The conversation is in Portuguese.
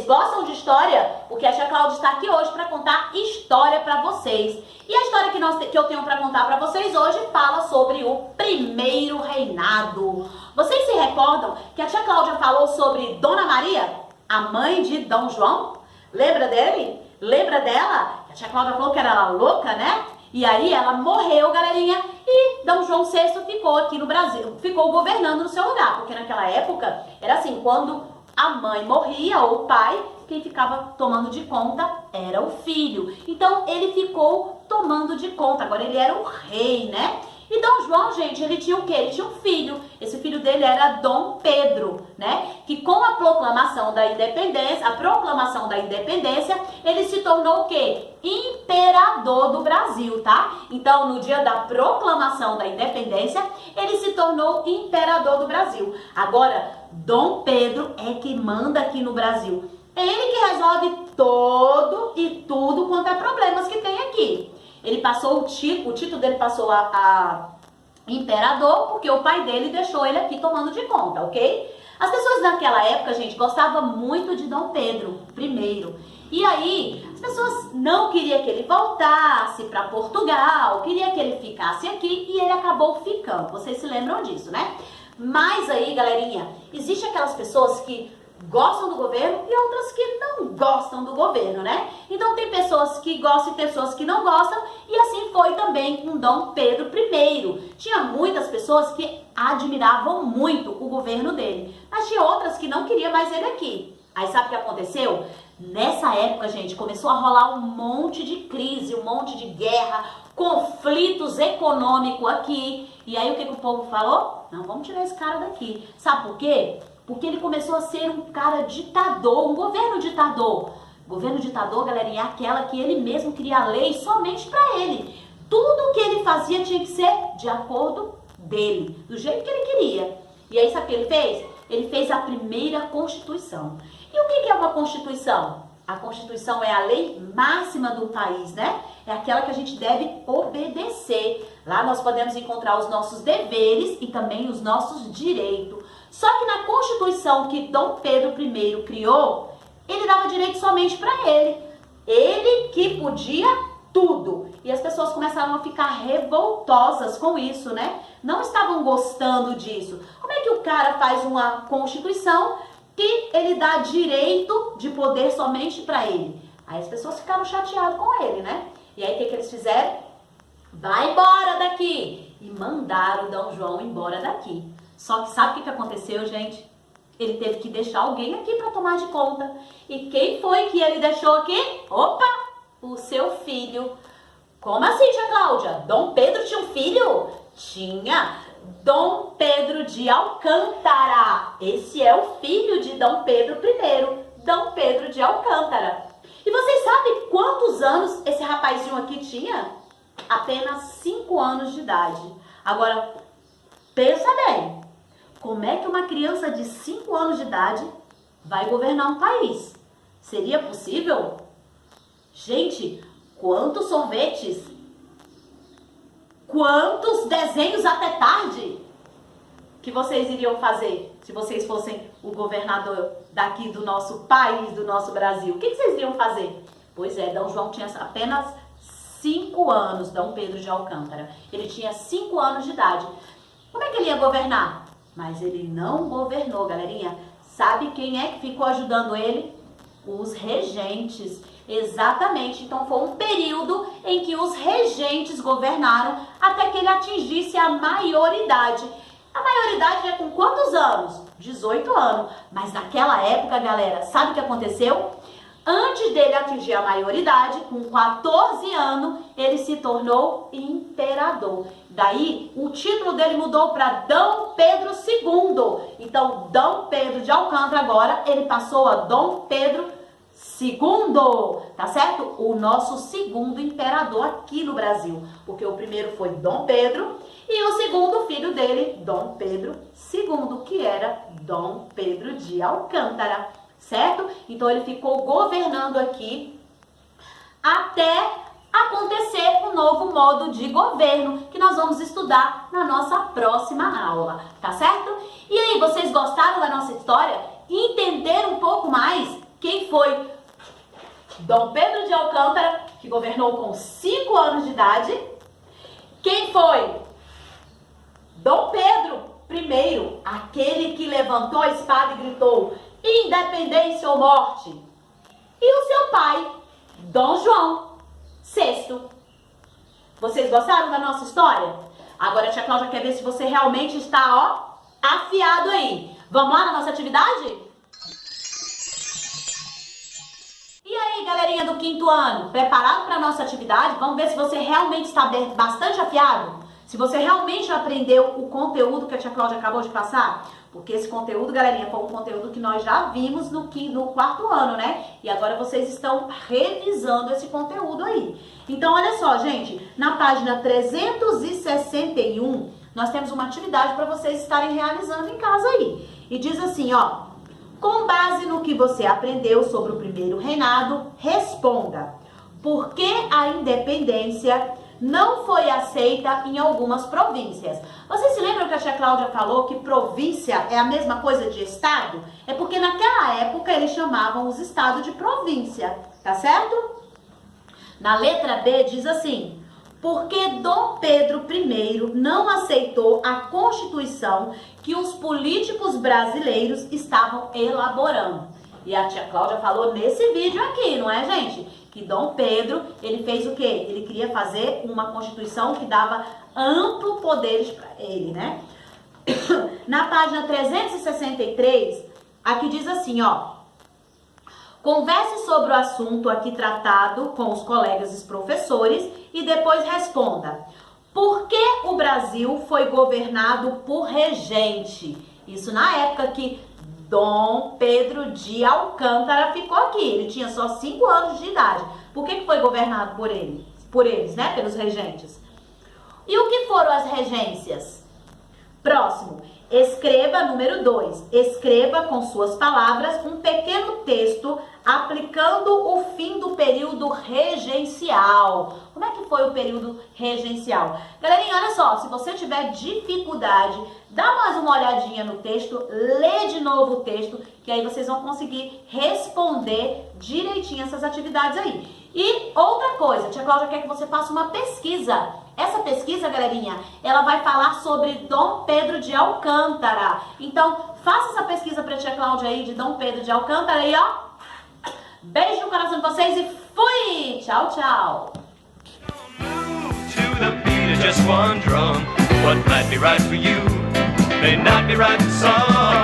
gostam de história? Porque a tia Cláudia está aqui hoje para contar história para vocês. E a história que eu tenho para contar para vocês hoje fala sobre o primeiro reinado. Vocês se recordam que a tia Cláudia falou sobre Dona Maria, a mãe de Dom João? Lembra dele? Lembra dela? A tia Cláudia falou que era louca, né? E aí ela morreu, galerinha, e Dom João VI ficou aqui no Brasil, ficou governando no seu lugar, porque naquela época era assim, quando a mãe morria ou o pai, quem ficava tomando de conta era o filho. Então ele ficou tomando de conta, agora ele era o rei, né? E Dom João, gente, ele tinha o quê? Ele tinha um filho. Esse filho dele era Dom Pedro, né? Que com a proclamação da independência, ele se tornou o quê? Imperador do Brasil, tá? Então, no dia da proclamação da independência, ele se tornou imperador do Brasil. Agora, Dom Pedro é que manda aqui no Brasil. É ele que resolve todo e tudo quanto é problemas que tem aqui. Ele passou o título dele passou a imperador, porque o pai dele deixou ele aqui tomando de conta, ok? As pessoas naquela época, gente, gostavam muito de Dom Pedro I. E aí, as pessoas não queriam que ele voltasse para Portugal, queria que ele ficasse aqui e ele acabou ficando. Vocês se lembram disso, né? Mas aí, galerinha, existem aquelas pessoas que gostam do governo e outras que não gostam do governo, né? Então tem pessoas que gostam e pessoas que não gostam, e assim foi também com Dom Pedro I. Tinha muitas pessoas que admiravam muito o governo dele, mas tinha outras que não queriam mais ele aqui. Aí sabe o que aconteceu? Nessa época, gente, começou a rolar um monte de crise, um monte de guerra, conflitos econômicos aqui. E aí o que o povo falou? Não, vamos tirar esse cara daqui. Sabe por quê? Porque ele começou a ser um cara ditador, um governo ditador. Governo ditador, galerinha, é aquela que ele mesmo cria lei somente para ele. Tudo que ele fazia tinha que ser de acordo dele, do jeito que ele queria. E aí, sabe o que ele fez? Ele fez a primeira Constituição. E o que é uma Constituição? A Constituição é a lei máxima do país, né? É aquela que a gente deve obedecer. Lá nós podemos encontrar os nossos deveres e também os nossos direitos. Só que na Constituição que Dom Pedro I criou, ele dava direito somente para ele. Ele que podia tudo. E as pessoas começaram a ficar revoltosas com isso, né? Não estavam gostando disso. Como é que o cara faz uma Constituição que ele dá direito de poder somente para ele? Aí as pessoas ficaram chateadas com ele, né? E aí o que eles fizeram? Vai embora daqui! E mandaram Dom João embora daqui. Só que sabe o que aconteceu, gente? Ele teve que deixar alguém aqui para tomar de conta. E quem foi que ele deixou aqui? Opa! O seu filho. Como assim, tia Cláudia? Dom Pedro tinha um filho? Tinha. Dom Pedro de Alcântara. Esse é o filho de Dom Pedro I. Dom Pedro de Alcântara. E vocês sabem quantos anos esse rapazinho aqui tinha? Apenas 5 anos de idade. Agora, pensa bem. Como é que uma criança de 5 anos de idade vai governar um país? Seria possível? Gente, quantos sorvetes? Quantos desenhos até tarde que vocês iriam fazer se vocês fossem o governador daqui do nosso país, do nosso Brasil? O que vocês iriam fazer? Pois é, Dom João tinha apenas 5 anos, Dom Pedro de Alcântara. Ele tinha 5 anos de idade. Como é que ele ia governar? Mas ele não governou, galerinha. Sabe quem é que ficou ajudando ele? Os regentes. Exatamente. Então foi um período em que os regentes governaram até que ele atingisse a maioridade. A maioridade é com quantos anos? 18 anos. Mas naquela época, galera, sabe o que aconteceu? Antes dele atingir a maioridade, com 14 anos, ele se tornou imperador. Daí, o título dele mudou para Dom Pedro II. Então, Dom Pedro de Alcântara agora, ele passou a Dom Pedro II, tá certo? O nosso segundo imperador aqui no Brasil. Porque o primeiro foi Dom Pedro e o segundo filho dele, Dom Pedro II, que era Dom Pedro de Alcântara. Certo? Então ele ficou governando aqui até acontecer um novo modo de governo que nós vamos estudar na nossa próxima aula, tá certo? E aí, vocês gostaram da nossa história? Entenderam um pouco mais Quem foi Dom Pedro de Alcântara, que governou com 5 anos de idade? Quem foi Dom Pedro I, aquele que levantou a espada e gritou independência ou morte? E o seu pai, Dom João VI. Vocês gostaram da nossa história? Agora a tia Cláudia quer ver se você realmente está, ó, afiado aí. Vamos lá na nossa atividade? E aí, galerinha do 5º ano, preparado para a nossa atividade? Vamos ver se você realmente está bastante afiado? Se você realmente aprendeu o conteúdo que a tia Cláudia acabou de passar? Porque esse conteúdo, galerinha, foi um conteúdo que nós já vimos no 4º ano, né? E agora vocês estão revisando esse conteúdo aí. Então, olha só, gente, na página 361, nós temos uma atividade para vocês estarem realizando em casa aí. E diz assim, ó: com base no que você aprendeu sobre o primeiro reinado, responda: por que a independência não foi aceita em algumas províncias? Vocês se lembram que a tia Cláudia falou que província é a mesma coisa de estado? É porque naquela época eles chamavam os estados de província, tá certo? Na letra B diz assim: porque Dom Pedro I não aceitou a Constituição que os políticos brasileiros estavam elaborando. E a tia Cláudia falou nesse vídeo aqui, não é, gente? Que Dom Pedro, ele fez o quê? Ele queria fazer uma Constituição que dava amplo poderes para ele, né? Na página 363, aqui diz assim, ó: converse sobre o assunto aqui tratado com os colegas e professores e depois responda: por que o Brasil foi governado por regente? Isso na época que Dom Pedro de Alcântara ficou aqui. Ele tinha só 5 anos de idade. Por que foi governado por ele? Por eles, né? Pelos regentes. E o que foram as regências? Próximo. Escreva, número 2. Escreva com suas palavras um pequeno texto aplicando o fim do período regencial. Como é que foi o período regencial? Galerinha, olha só, se você tiver dificuldade, dá mais uma olhadinha no texto, lê de novo o texto, que aí vocês vão conseguir responder direitinho essas atividades aí. E outra coisa, a tia Cláudia quer que você faça uma pesquisa. Essa pesquisa, galerinha, ela vai falar sobre Dom Pedro de Alcântara. Então, faça essa pesquisa pra tia Cláudia aí de Dom Pedro de Alcântara aí, ó. Beijo no coração de vocês e fui! Tchau, tchau! Just one drum. What might be right for you may not be right for some.